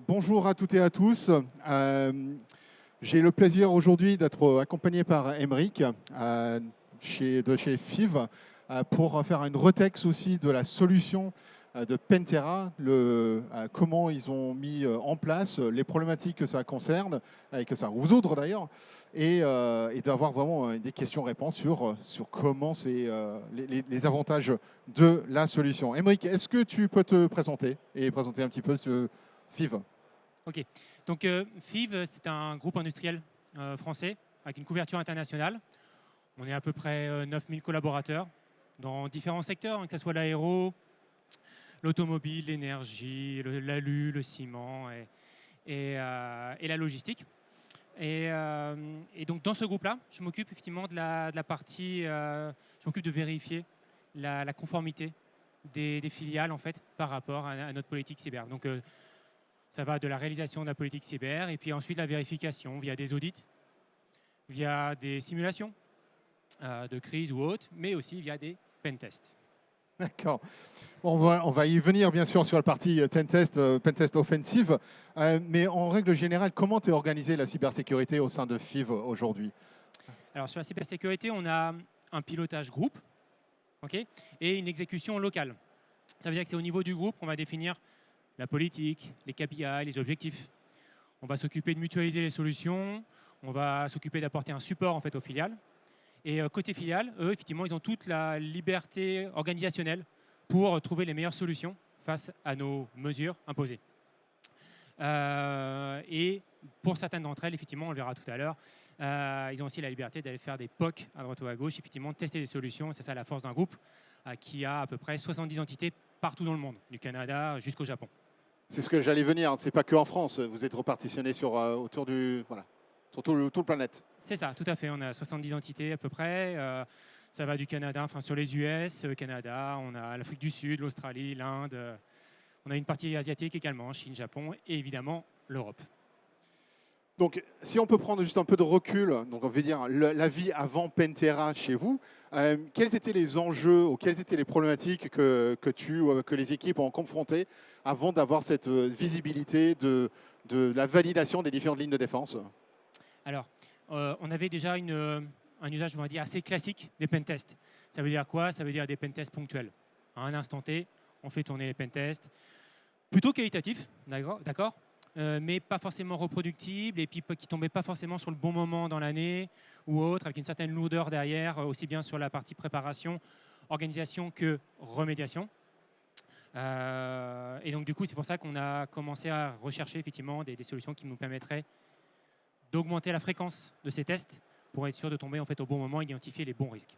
Bonjour à toutes et à tous. J'ai le plaisir aujourd'hui d'être accompagné par Emeric de chez FIV pour faire une retex aussi de la solution de Pentera, comment ils ont mis en place, les problématiques que ça concerne et que ça résoudre d'ailleurs, et d'avoir vraiment des questions-réponses sur comment c'est les avantages de la solution. Emeric, est-ce que tu peux te présenter et présenter un petit peu ce FIV? Ok. Donc FIV, c'est un groupe industriel français avec une couverture internationale. On est à peu près 9000 collaborateurs dans différents secteurs, que ce soit l'aéro, l'automobile, l'énergie, l'alu, le ciment et la logistique. Et donc dans ce groupe-là, je m'occupe effectivement de la partie, je m'occupe de vérifier la conformité des filiales en fait par rapport à notre politique cyber. Donc ça va de la réalisation de la politique cyber et puis ensuite la vérification via des audits, via des simulations de crise ou autres, mais aussi via des pentests. D'accord. On va y venir bien sûr sur la partie pentest offensive, mais en règle générale, comment est organisée la cybersécurité au sein de FIV aujourd'hui? Alors sur la cybersécurité, on a un pilotage groupe, okay, et une exécution locale. Ça veut dire que c'est au niveau du groupe qu'on va définir la politique, les KPI, les objectifs. On va s'occuper de mutualiser les solutions, on va s'occuper d'apporter un support en fait aux filiales. Et côté filiales, eux, effectivement, ils ont toute la liberté organisationnelle pour trouver les meilleures solutions face à nos mesures imposées. Et pour certaines d'entre elles, effectivement, on le verra tout à l'heure, ils ont aussi la liberté d'aller faire des POC à droite ou à gauche, effectivement, tester des solutions. C'est ça la force d'un groupe qui a à peu près 70 entités partout dans le monde, du Canada jusqu'au Japon. C'est ce que j'allais venir, c'est pas que en France, vous êtes repartitionné autour sur tout le planète. C'est ça, tout à fait. On a 70 entités à peu près. Ça va du Canada, enfin sur les US, Canada, on a l'Afrique du Sud, l'Australie, l'Inde. On a une partie asiatique également, Chine, Japon et évidemment l'Europe. Donc, si on peut prendre juste un peu de recul, donc on veut dire la vie avant Pentera chez vous, quels étaient les enjeux ou quelles étaient les problématiques que les équipes ont confrontées avant d'avoir cette visibilité de la validation des différentes lignes de défense? Alors, on avait déjà un usage, on va dire, assez classique des pentests. Ça veut dire quoi? Ça veut dire des pentests ponctuels. À un instant T, on fait tourner les pentests. Plutôt qualitatifs, d'accord, mais pas forcément reproductibles et puis qui ne tombaient pas forcément sur le bon moment dans l'année ou autre, avec une certaine lourdeur derrière, aussi bien sur la partie préparation, organisation que remédiation. Et donc, du coup, c'est pour ça qu'on a commencé à rechercher effectivement des solutions qui nous permettraient d'augmenter la fréquence de ces tests pour être sûr de tomber en fait au bon moment et d'identifier les bons risques.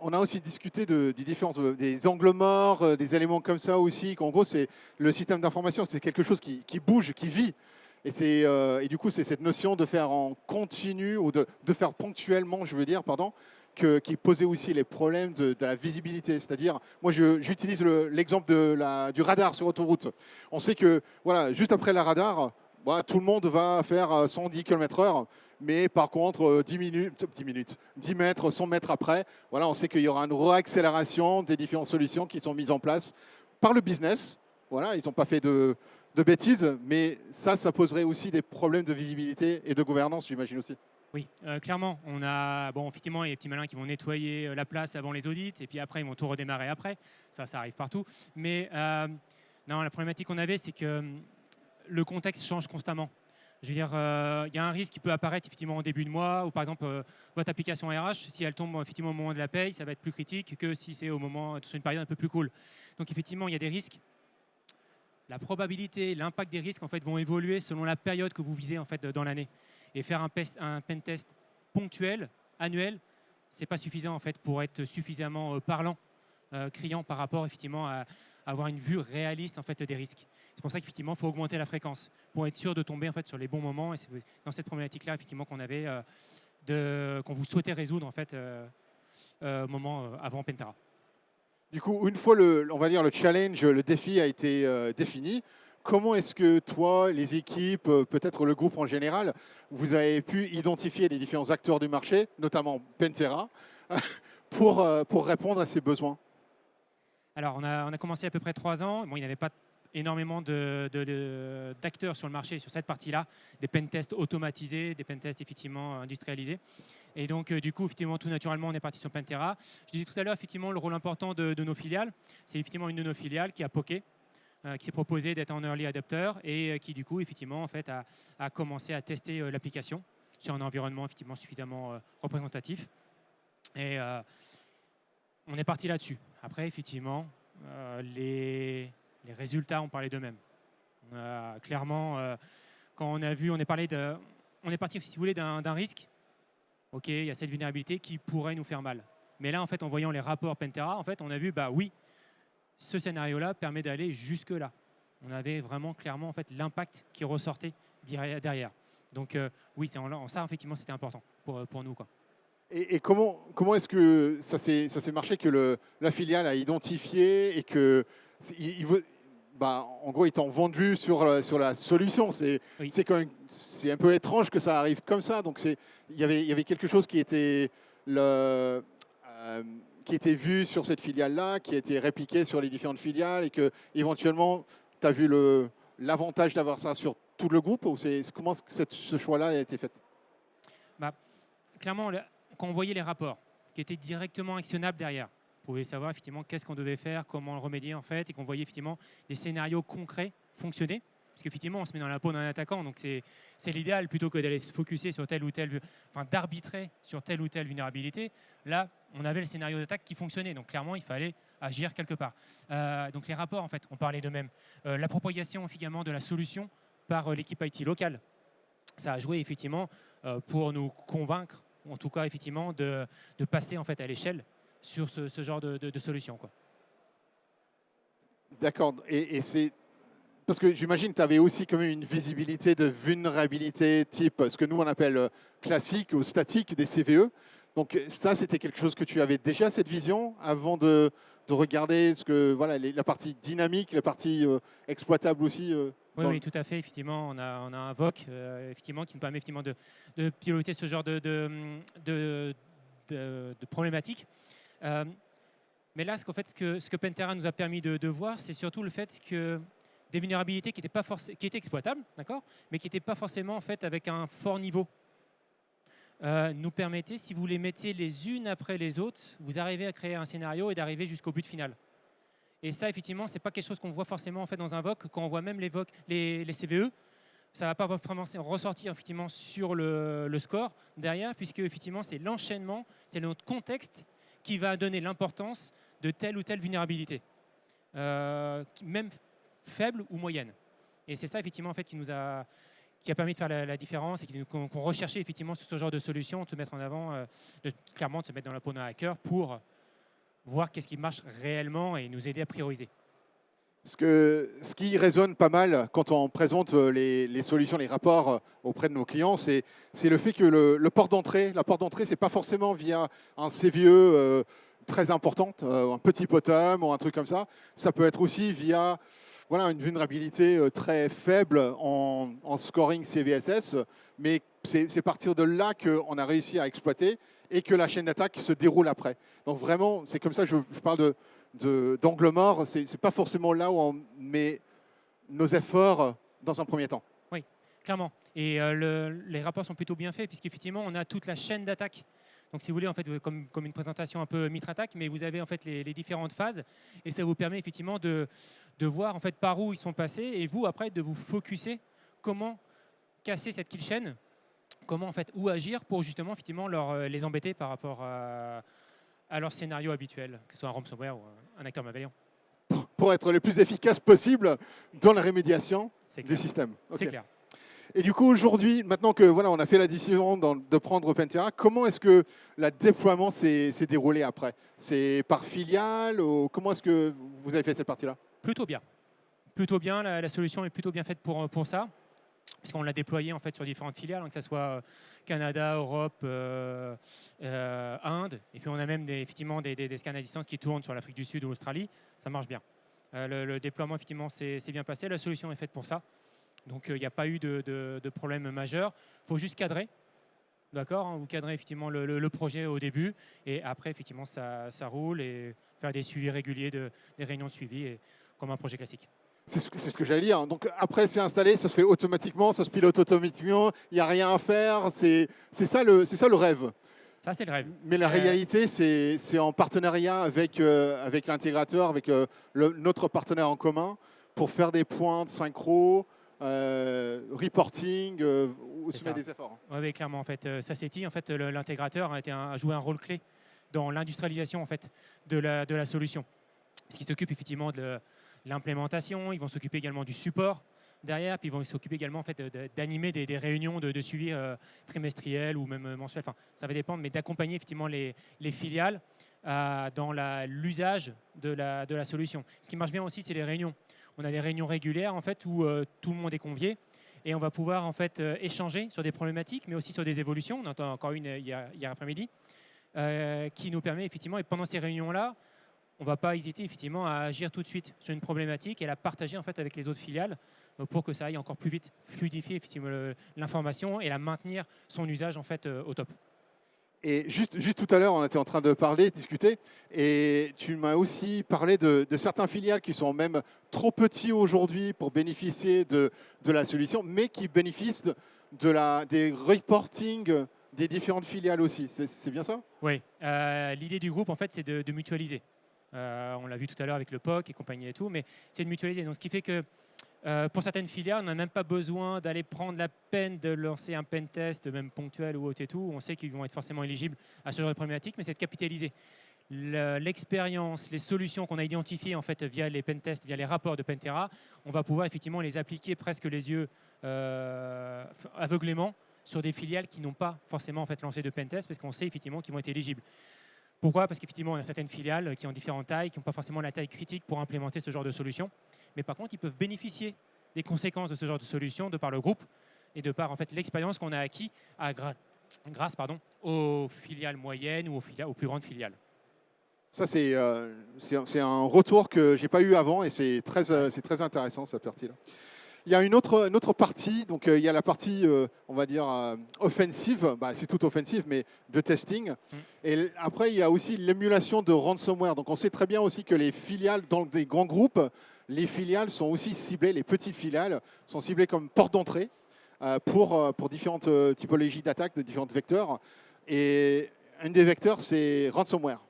On a aussi discuté des différences, des angles morts, des éléments comme ça aussi, qu'en gros, c'est le système d'information, c'est quelque chose qui bouge, qui vit. Et du coup, c'est cette notion de faire en continu ou de faire ponctuellement, je veux dire, pardon, qui posait aussi les problèmes de la visibilité. C'est-à-dire, moi, j'utilise l'exemple du radar sur autoroute. On sait que, voilà, juste après la radar, tout le monde va faire 110 km/h. Mais par contre, 10 mètres, 100 mètres après, voilà, on sait qu'il y aura une réaccélération des différentes solutions qui sont mises en place par le business. Voilà, ils n'ont pas fait de bêtises, mais ça poserait aussi des problèmes de visibilité et de gouvernance, j'imagine aussi. Oui, clairement, on a, bon, effectivement, il y a les petits malins qui vont nettoyer la place avant les audits, et puis après, ils vont tout redémarrer après. Ça arrive partout. Mais non, la problématique qu'on avait, c'est que le contexte change constamment. Je veux dire, il y a un risque qui peut apparaître effectivement en début de mois, ou par exemple, votre application RH, si elle tombe effectivement au moment de la paye, ça va être plus critique que si c'est sur une période un peu plus cool. Donc effectivement, il y a des risques. La probabilité, l'impact des risques en fait vont évoluer selon la période que vous visez en fait dans l'année. Et faire un pentest ponctuel, annuel, c'est pas suffisant en fait pour être suffisamment parlant, criant par rapport effectivement à avoir une vue réaliste en fait des risques. C'est pour ça qu'effectivement, il faut augmenter la fréquence pour être sûr de tomber en fait sur les bons moments. Et c'est dans cette problématique-là, effectivement, qu'on vous souhaitait résoudre en fait au moment avant Pentera. Du coup, une fois on va dire le challenge, le défi a été défini, comment est-ce que toi, les équipes, peut-être le groupe en général, vous avez pu identifier les différents acteurs du marché, notamment Pentera, pour répondre à ces besoins? Alors, on a commencé à peu près 3 ans. Bon, il n'y avait pas énormément d'acteurs sur le marché sur cette partie-là, des pentests automatisés, des pentests effectivement industrialisés. Et donc, du coup, effectivement, tout naturellement, on est parti sur Pantera. Je disais tout à l'heure, effectivement, le rôle important de nos filiales. C'est effectivement une de nos filiales qui a Poké, qui s'est proposé d'être en early adopter et qui, du coup, effectivement, en fait, a commencé à tester l'application sur un environnement effectivement suffisamment représentatif. Et on est parti là-dessus. Après, effectivement, les résultats ont parlé d'eux-mêmes. Clairement, quand on a vu, on est parti, si vous voulez, d'un risque. OK, il y a cette vulnérabilité qui pourrait nous faire mal. Mais là, en fait, en voyant les rapports Pantera, en fait, on a vu, bah oui, ce scénario-là permet d'aller jusque-là. On avait vraiment clairement en fait l'impact qui ressortait derrière. Donc oui, ça effectivement c'était important pour nous, quoi. Et comment est-ce que ça s'est marché que la filiale a identifié et que en gros ils t'ont vendu sur la solution. Oui. C'est un peu étrange que ça arrive comme ça. Donc il y avait quelque chose qui était qui était vu sur cette filiale-là, qui a été répliqué sur les différentes filiales et que éventuellement tu as vu l'avantage d'avoir ça sur tout le groupe ou comment ce choix-là a été fait? Clairement, quand on voyait les rapports qui étaient directement actionnables derrière, on pouvait savoir effectivement qu'est-ce qu'on devait faire, comment le remédier en fait, et qu'on voyait effectivement des scénarios concrets fonctionner. Parce qu'effectivement, on se met dans la peau d'un attaquant, donc c'est l'idéal plutôt que d'aller se focuser sur telle ou telle, enfin d'arbitrer sur telle ou telle vulnérabilité. Là, on avait le scénario d'attaque qui fonctionnait, donc clairement, il fallait agir quelque part. Donc les rapports, en fait, on parlait d'eux-mêmes. L'appropriation également de la solution par l'équipe IT locale, ça a joué effectivement pour nous convaincre, en tout cas effectivement, de passer en fait à l'échelle sur ce genre de solution, quoi. D'accord. Et c'est parce que j'imagine que tu avais aussi quand même une visibilité de vulnérabilité type ce que nous on appelle classique ou statique des CVE. Donc ça, c'était quelque chose que tu avais déjà cette vision avant de regarder la partie dynamique, la partie exploitable aussi. Oui, tout à fait. Effectivement, on a un VOC effectivement, qui nous permet effectivement de piloter ce genre de problématiques. Mais là, ce que Pantera nous a permis de voir, c'est surtout le fait que des vulnérabilités qui étaient exploitables, d'accord, mais qui n'étaient pas forcément en fait, avec un fort niveau, nous permettaient, si vous les mettiez les unes après les autres, vous arrivez à créer un scénario et d'arriver jusqu'au but final. Et ça, effectivement, ce n'est pas quelque chose qu'on voit forcément en fait, dans un VOC. Quand on voit même les CVE, ça ne va pas vraiment ressortir effectivement, sur le score derrière, puisque effectivement, c'est l'enchaînement, c'est notre contexte qui va donner l'importance de telle ou telle vulnérabilité, même faible ou moyenne. Et c'est ça, effectivement, en fait, qui a permis de faire la différence et qu'on recherchait effectivement sur ce genre de solution, de se mettre en avant, clairement de se mettre dans la peau d'un hacker pour voir qu'est-ce qui marche réellement et nous aider à prioriser. Ce qui résonne pas mal quand on présente les solutions, les rapports auprès de nos clients, c'est le fait que la porte d'entrée, ce n'est pas forcément via un CVE très important, un petit bottom ou un truc comme ça. Ça peut être aussi via une vulnérabilité très faible en scoring CVSS, mais c'est partir de là qu'on a réussi à exploiter et que la chaîne d'attaque se déroule après. Donc vraiment, c'est comme ça que je parle d'angle mort. Ce n'est pas forcément là où on met nos efforts dans un premier temps. Oui, clairement. Et les rapports sont plutôt bien faits puisqu'effectivement, on a toute la chaîne d'attaque. Donc, si vous voulez, en fait, comme une présentation un peu mitre-attaque, mais vous avez en fait les différentes phases et ça vous permet effectivement de voir en fait par où ils sont passés et vous après de vous focuser comment casser cette kill chain, comment en fait où agir pour justement effectivement les embêter par rapport à leur scénario habituel, que ce soit un ransomware ou un acteur malveillant. Pour être le plus efficace possible dans la rémédiation des systèmes. Okay. C'est clair. Et du coup, aujourd'hui, maintenant que on a fait la décision de prendre Pantera, comment est-ce que le déploiement s'est déroulé après? C'est par filiale ou comment est-ce que vous avez fait cette partie-là? Plutôt bien. Plutôt bien, la solution est plutôt bien faite pour ça, puisqu'on l'a déployé en fait, sur différentes filiales, que ce soit Canada, Europe, Inde, et puis on a même effectivement des scans à distance qui tournent sur l'Afrique du Sud ou l'Australie. Ça marche bien. Le déploiement, effectivement, c'est bien passé. La solution est faite pour ça. Donc, il n'y a pas eu de problème majeur. Il faut juste cadrer. D'accord, hein, vous cadrez effectivement le projet au début. Et après, effectivement, ça roule et faire des suivis réguliers, des réunions de suivi, comme un projet classique. C'est ce que j'allais dire. Donc après, c'est installé, ça se fait automatiquement, ça se pilote automatiquement, il n'y a rien à faire. C'est ça, c'est ça le rêve. Ça, c'est le rêve. Mais la réalité, c'est en partenariat avec, avec l'intégrateur, avec notre partenaire en commun, pour faire des points de synchro, reporting, aussi mettre des efforts. Oui, clairement. En fait, Saceti, en fait, l'intégrateur a joué un rôle clé dans l'industrialisation en fait, de la solution. Parce qu'ils s'occupent effectivement de l'implémentation, ils vont s'occuper également du support derrière, puis ils vont s'occuper également en fait, d'animer des réunions de suivi trimestriel ou même mensuel. Enfin, ça va dépendre, mais d'accompagner effectivement les filiales dans l'usage de la solution. Ce qui marche bien aussi, c'est les réunions. On a des réunions régulières en fait, où tout le monde est convié et on va pouvoir en fait, échanger sur des problématiques, mais aussi sur des évolutions. On en a encore une hier après-midi qui nous permet effectivement, et pendant ces réunions-là, on ne va pas hésiter effectivement à agir tout de suite sur une problématique et à la partager en fait avec les autres filiales pour que ça aille encore plus vite, fluidifier effectivement l'information et la maintenir son usage en fait au top. Et juste tout à l'heure, on était en train de parler, discuter, et tu m'as aussi parlé de certains filiales qui sont même trop petits aujourd'hui pour bénéficier de la solution, mais qui bénéficient des reporting des différentes filiales aussi. C'est bien ça? Oui. L'idée du groupe, en fait, c'est de mutualiser. On l'a vu tout à l'heure avec le POC et compagnie et tout, mais c'est de mutualiser. Donc, ce qui fait que pour certaines filiales, on n'a même pas besoin d'aller prendre la peine de lancer un pen test, même ponctuel ou autre et tout. On sait qu'ils vont être forcément éligibles à ce genre de problématique, mais c'est de capitaliser l'expérience, les solutions qu'on a identifiées en fait via les pen tests, via les rapports de Pentera. On va pouvoir effectivement les appliquer presque les yeux aveuglément sur des filiales qui n'ont pas forcément en fait lancé de pen test parce qu'on sait effectivement qu'ils vont être éligibles. Pourquoi? Parce qu'effectivement, on a certaines filiales qui ont différentes tailles, qui n'ont pas forcément la taille critique pour implémenter ce genre de solution. Mais par contre, ils peuvent bénéficier des conséquences de ce genre de solution de par le groupe et de par en fait, l'expérience qu'on a acquis grâce aux filiales moyennes ou aux plus grandes filiales. Ça, c'est un retour que je n'ai pas eu avant et c'est très intéressant, cette partie-là. Il y a une autre partie, donc il y a la partie, on va dire, offensive, c'est tout offensive, mais de testing. Et après, il y a aussi l'émulation de ransomware. Donc on sait très bien aussi que les filiales, dans des grands groupes, les filiales sont aussi ciblées, les petites filiales sont ciblées comme porte d'entrée pour différentes typologies d'attaques, de différents vecteurs. Et un des vecteurs, c'est ransomware.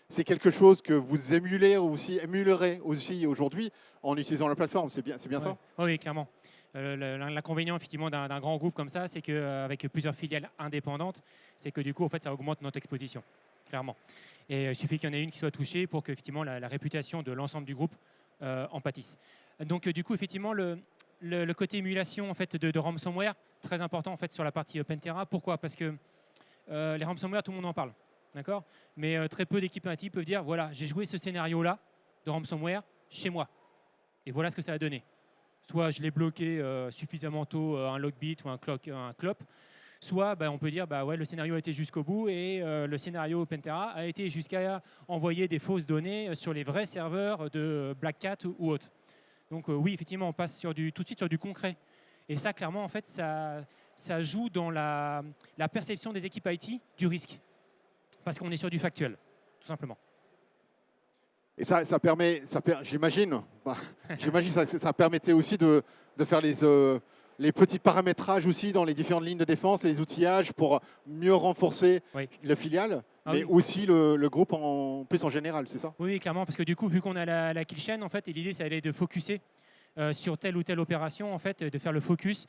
C'est quelque chose que vous émulerez aussi aujourd'hui en utilisant la plateforme. C'est bien ça? Oui, clairement. L'inconvénient effectivement d'un grand groupe comme ça, c'est qu'avec plusieurs filiales indépendantes, c'est que du coup, en fait, ça augmente notre exposition, clairement. Et il suffit qu'il y en ait une qui soit touchée pour que effectivement, la réputation de l'ensemble du groupe en pâtisse. Donc, du coup, effectivement, le côté émulation en fait, de ransomware, très important en fait, sur la partie Pentera. Pourquoi? Parce que les ransomware, tout le monde en parle. D'accord. Mais très peu d'équipes IT peuvent dire, voilà, j'ai joué ce scénario-là de ransomware chez moi. Et voilà ce que ça a donné. Soit je l'ai bloqué suffisamment tôt, un logbit ou un clop. Soit on peut dire, ouais, le scénario a été jusqu'au bout et le scénario Pentera a été jusqu'à envoyer des fausses données sur les vrais serveurs de Black Cat ou autres. Donc oui, effectivement, on passe tout de suite sur du concret. Et ça, clairement, en fait, ça joue dans la perception des équipes IT du risque. Parce qu'on est sur du factuel, tout simplement. Et ça permet, j'imagine, ça permettait aussi de faire les petits paramétrages aussi dans les différentes lignes de défense, les outillages pour mieux renforcer le filiale, mais aussi le groupe en général, c'est ça? Oui, clairement, parce que du coup, vu qu'on a la kill chain, en fait, et l'idée, ça allait de focuser sur telle ou telle opération, en fait, de faire le focus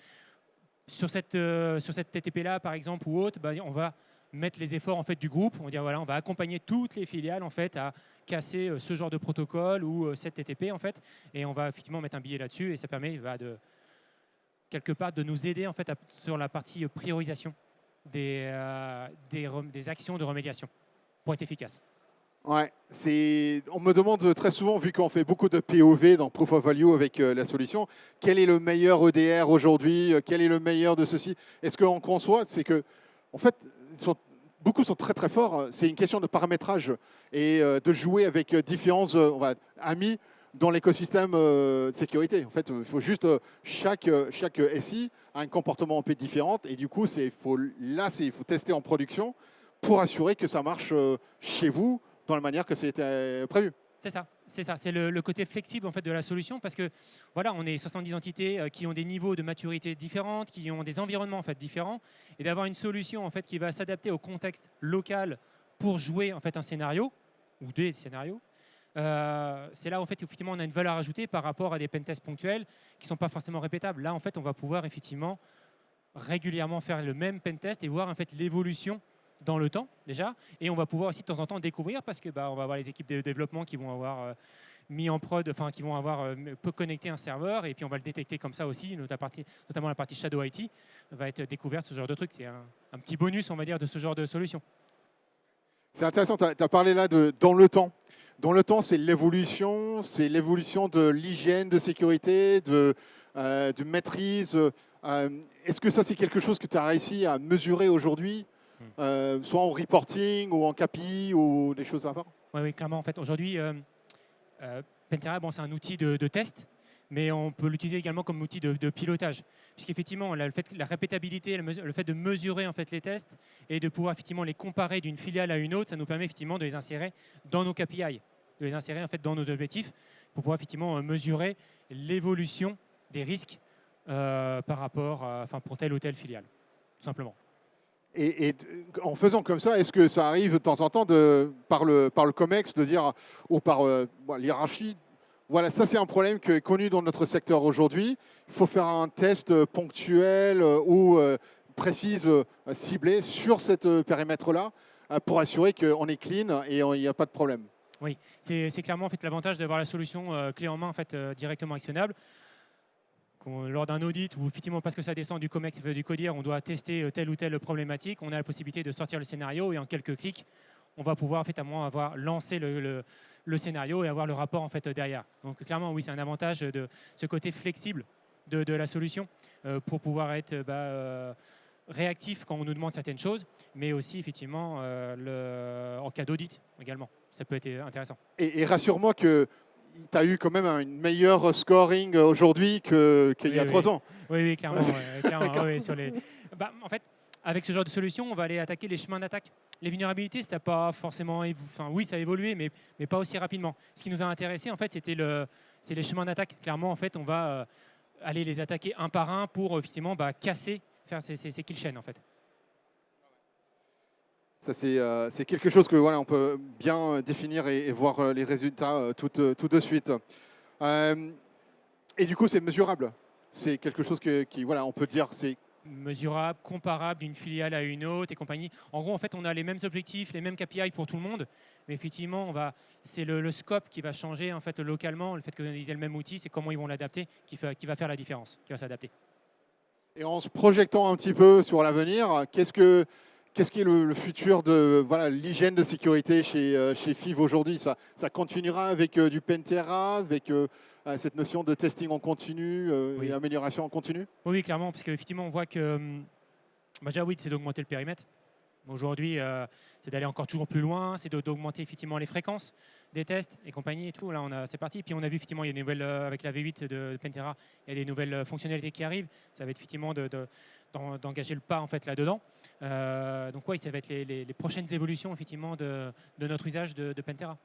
sur cette TTP-là, par exemple, ou autre, on va mettre les efforts en fait du groupe. On va dire voilà, on va accompagner toutes les filiales en fait à casser ce genre de protocole ou cette TTP en fait, et on va effectivement mettre un billet là-dessus et ça permet quelque part de nous aider en fait sur la partie priorisation des actions de remédiation pour être efficace. Ouais, on me demande très souvent, vu qu'on fait beaucoup de POV dans Proof of Value avec la solution, quel est le meilleur EDR aujourd'hui, quel est le meilleur de ceci? Est-ce qu'on conçoit, c'est que en fait, beaucoup sont très très forts. C'est une question de paramétrage et de jouer avec différents amis dans l'écosystème de sécurité. En fait, il faut juste chaque SI a un comportement un peu différent et du coup, il faut tester en production pour assurer que ça marche chez vous dans la manière que c'était prévu. c'est ça, c'est le côté flexible en fait de la solution parce que voilà, on est 70 entités qui ont des niveaux de maturité différents, qui ont des environnements en fait différents, et d'avoir une solution en fait qui va s'adapter au contexte local pour jouer en fait un scénario ou des scénarios. C'est là en fait où effectivement on a une valeur ajoutée par rapport à des pentests ponctuels qui sont pas forcément répétables. Là en fait on va pouvoir effectivement régulièrement faire le même pentest et voir en fait l'évolution dans le temps déjà, et on va pouvoir aussi de temps en temps découvrir parce que on va avoir les équipes de développement qui vont avoir mis en prod, enfin qui vont avoir peut connecter un serveur et puis on va le détecter comme ça aussi, notamment la partie Shadow IT va être découverte, ce genre de truc. C'est un petit bonus on va dire de ce genre de solution. C'est intéressant, tu as parlé là de dans le temps. Dans le temps, c'est l'évolution de l'hygiène de sécurité, de maîtrise. Est-ce que ça, c'est quelque chose que tu as réussi à mesurer aujourd'hui, soit en reporting ou en KPI ou des choses à faire? Oui, clairement. En fait, aujourd'hui, Pentera, c'est un outil de test, mais on peut l'utiliser également comme outil de pilotage. Puisqu'effectivement, la répétabilité, le fait de mesurer en fait, les tests et de pouvoir effectivement les comparer d'une filiale à une autre, ça nous permet effectivement de les insérer dans nos KPI, de les insérer en fait, dans nos objectifs pour pouvoir effectivement mesurer l'évolution des risques par rapport, pour telle ou telle filiale, tout simplement. Et en faisant comme ça, est-ce que ça arrive de temps en temps par le COMEX de dire, ou par l'hiérarchie, voilà, ça c'est un problème qui est connu dans notre secteur aujourd'hui, il faut faire un test ponctuel ou précis, ciblé sur ce périmètre-là pour assurer qu'on est clean et il n'y a pas de problème. Oui, c'est clairement en fait, l'avantage d'avoir la solution clé en main en fait, directement actionnable. Lors d'un audit où effectivement parce que ça descend du COMEX du CODIR, on doit tester telle ou telle problématique, on a la possibilité de sortir le scénario et en quelques clics, on va pouvoir en fait, avoir lancé le scénario et avoir le rapport en fait, derrière. Donc clairement, oui, c'est un avantage de ce côté flexible de la solution pour pouvoir être réactif quand on nous demande certaines choses, mais aussi effectivement en cas d'audit également. Ça peut être intéressant. Et rassure-moi que tu as eu quand même un meilleur scoring aujourd'hui qu'il y a 3 ans. Oui, clairement. En fait, avec ce genre de solution, on va aller attaquer les chemins d'attaque. Les vulnérabilités, ça n'a pas forcément, oui, ça a évolué, mais pas aussi rapidement. Ce qui nous a intéressé, en fait, c'est les chemins d'attaque. Clairement, en fait, on va aller les attaquer un par un pour effectivement casser, faire ces kill chains, en fait. Ça, c'est quelque chose que voilà, on peut bien définir et voir les résultats tout de suite. Et du coup, c'est mesurable. C'est quelque chose qui, voilà, on peut dire, c'est mesurable, comparable d'une filiale à une autre et compagnie. En gros, en fait, on a les mêmes objectifs, les mêmes KPI pour tout le monde, mais effectivement, c'est le scope qui va changer en fait localement. Le fait qu'on ait le même outil, c'est comment ils vont l'adapter qui va faire la différence, qui va s'adapter. Et en se projetant un petit peu sur l'avenir, qu'est-ce qui est le futur de l'hygiène de sécurité chez FIV aujourd'hui? Ça continuera avec du Pentera, avec cette notion de testing en continu et amélioration en continu? Oui, clairement, parce qu'effectivement, on voit que déjà, oui, c'est d'augmenter le périmètre. Aujourd'hui, c'est d'aller encore toujours plus loin, c'est d'augmenter effectivement les fréquences des tests et compagnie et tout. Là, c'est parti. Puis on a vu effectivement, il y a des nouvelles, avec la V8 de Pentera, il y a des nouvelles fonctionnalités qui arrivent. Ça va être effectivement d'engager le pas en fait là-dedans. Donc oui, ça va être les prochaines évolutions effectivement de notre usage de Pentera.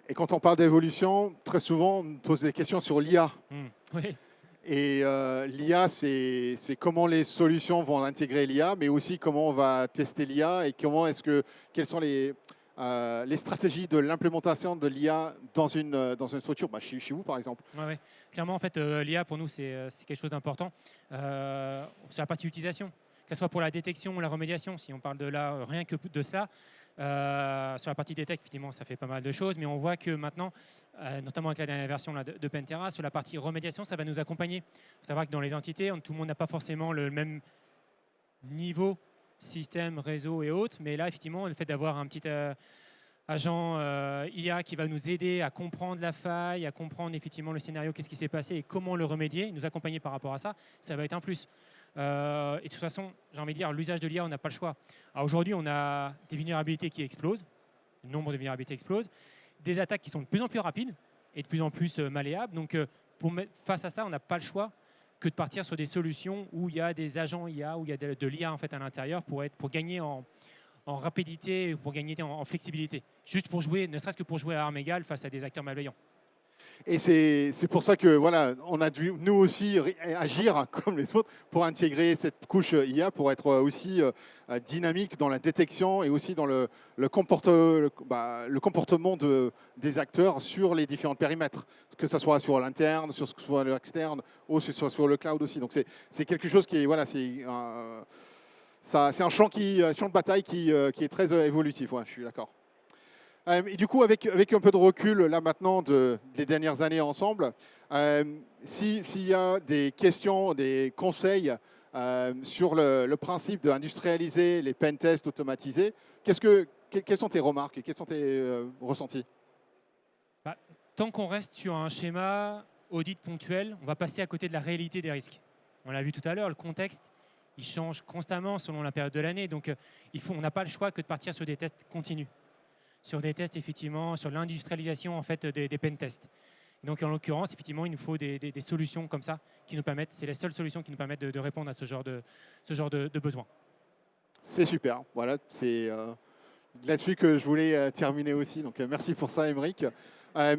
Et quand on parle d'évolution, très souvent, on pose des questions sur l'IA. Oui. Et l'IA, c'est comment les solutions vont intégrer l'IA, mais aussi comment on va tester l'IA et quelles sont les stratégies de l'implémentation de l'IA dans une structure, chez vous par exemple. Oui. Clairement, en fait, l'IA pour nous, c'est quelque chose d'important. Sur la partie utilisation, que ce soit pour la détection ou la remédiation, si on parle de là, rien que de cela. Sur la partie détect, effectivement, ça fait pas mal de choses, mais on voit que maintenant, notamment avec la dernière version là, de Pentera, sur la partie remédiation, ça va nous accompagner. Il faut savoir que dans les entités, tout le monde n'a pas forcément le même niveau, système, réseau et autres, mais là, effectivement, le fait d'avoir un petit agent IA qui va nous aider à comprendre la faille, à comprendre effectivement le scénario, qu'est-ce qui s'est passé et comment le remédier, nous accompagner par rapport à ça, ça va être un plus. Et de toute façon, j'ai envie de dire, l'usage de l'IA, on n'a pas le choix. Aujourd'hui, on a des vulnérabilités qui explosent, le nombre de vulnérabilités explose, des attaques qui sont de plus en plus rapides et de plus en plus malléables. Donc, face à ça, on n'a pas le choix que de partir sur des solutions où il y a des agents IA, où il y a de l'IA en fait, à l'intérieur pour gagner en rapidité, pour gagner en flexibilité. juste pour jouer, ne serait-ce que pour jouer à armes égales face à des acteurs malveillants. Et c'est pour ça que voilà, on a dû nous aussi agir comme les autres pour intégrer cette couche IA pour être aussi dynamique dans la détection et aussi dans le comportement des acteurs sur les différents périmètres, que ce soit sur l'interne, sur ce que soit l'externe, ou que ce soit sur le cloud aussi. Donc c'est quelque chose qui est voilà, c'est un champ de bataille qui est très évolutif. Ouais, je suis d'accord. Et du coup, avec un peu de recul, là maintenant, des dernières années ensemble, s'il y a des questions, des conseils sur le principe d'industrialiser les pentests automatisés, quelles sont tes remarques et quels sont tes ressentis? Bah, tant qu'on reste sur un schéma audit ponctuel, on va passer à côté de la réalité des risques. On l'a vu tout à l'heure, le contexte, il change constamment selon la période de l'année. Donc, on n'a pas le choix que de partir sur des tests continus, sur des tests, effectivement, sur l'industrialisation en fait, des pentests. Donc, en l'occurrence, effectivement, il nous faut des solutions comme ça qui nous permettent, c'est les seules solutions qui nous permettent de répondre à ce genre de besoins. C'est super. Voilà, c'est là-dessus que je voulais terminer aussi. Donc, merci pour ça, Aymeric.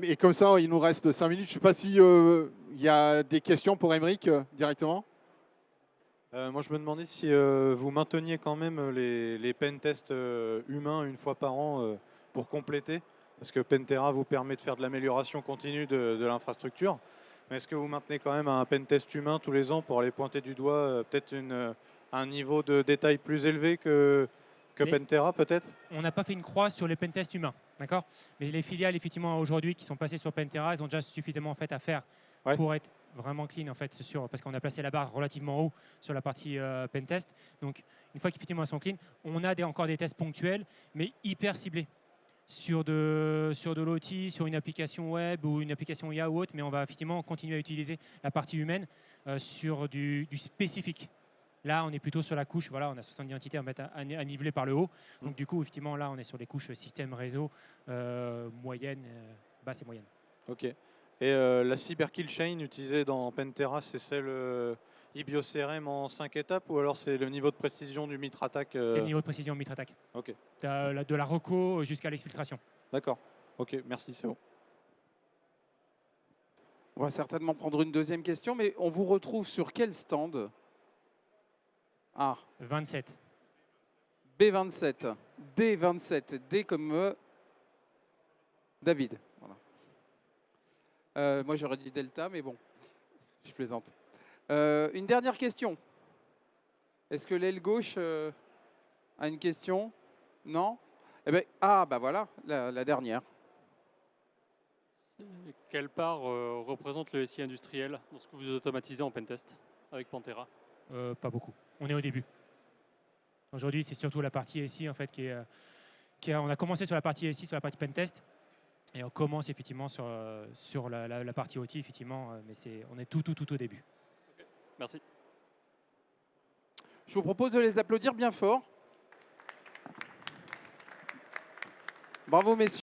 Et comme ça, il nous reste 5 minutes. Je ne sais pas s'il y a des questions pour Aymeric directement. Moi, je me demandais si vous mainteniez quand même les pentests humains une fois par an pour compléter, parce que Pentera vous permet de faire de l'amélioration continue de l'infrastructure. Mais est-ce que vous maintenez quand même un pentest humain tous les ans pour aller pointer du doigt peut-être un niveau de détail plus élevé que Pentera, peut-être? On n'a pas fait une croix sur les pentests humains, d'accord? Mais les filiales, effectivement, aujourd'hui, qui sont passées sur Pentera, elles ont déjà suffisamment en fait, à faire pour être vraiment clean, en fait, parce qu'on a placé la barre relativement haut sur la partie pentest. Donc, une fois qu'effectivement elles sont clean, on a encore des tests ponctuels, mais hyper ciblés sur de l'OT, sur une application web ou une application IA ou autre, mais on va effectivement continuer à utiliser la partie humaine sur du spécifique. Là, on est plutôt sur la couche, voilà, on a 70 entités à niveler par le haut. Donc, du coup, effectivement, là, on est sur les couches système, réseau, moyenne, basse et moyenne. Ok. Et la cyberkill chain utilisée dans Pentera, c'est celle IBIO-CRM en 5 étapes ou alors c'est le niveau de précision du MITRE-ATT&CK C'est le niveau de précision MITRE-ATT&CK. Ok. De la reco jusqu'à l'exfiltration. D'accord. Ok, merci, c'est bon. On va certainement prendre une deuxième question, mais on vous retrouve sur quel stand? Ah, 27. B27, D27, D comme David. Voilà. Moi j'aurais dit Delta, mais bon, je plaisante. Une dernière question. Est-ce que l'aile gauche a une question? Non? Eh ben, bah voilà, la dernière. Quelle part représente le SI industriel dans ce que vous automatisez en pentest avec Pentera? Pas beaucoup. On est au début. Aujourd'hui, c'est surtout la partie SI en fait on a commencé sur la partie SI, sur la partie pentest, et on commence effectivement sur la partie OT effectivement, mais on est tout au début. Okay. Merci. Je vous propose de les applaudir bien fort. Bravo messieurs.